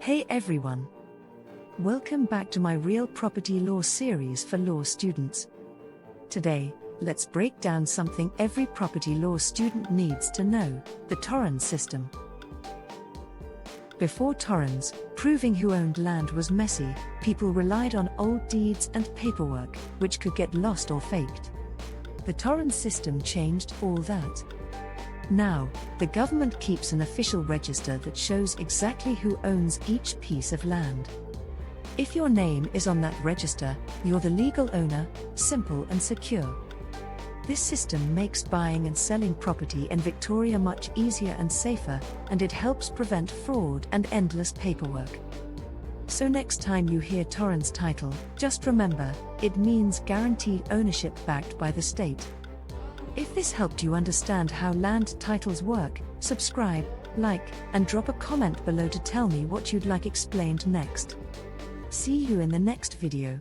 Hey everyone! Welcome back to my Real Property Law series for law students. Today, let's break down something every property law student needs to know: the Torrens system. Before Torrens, proving who owned land was messy. People relied on old deeds and paperwork, which could get lost or faked. The Torrens system changed all that. Now, the government keeps an official register that shows exactly who owns each piece of land. If your name is on that register, you're the legal owner, simple and secure. This system makes buying and selling property in Victoria much easier and safer, and it helps prevent fraud and endless paperwork. So next time you hear Torrens Title, just remember, it means guaranteed ownership backed by the state. If this helped you understand how land titles work, subscribe, like, and drop a comment below to tell me what you'd like explained next. See you in the next video.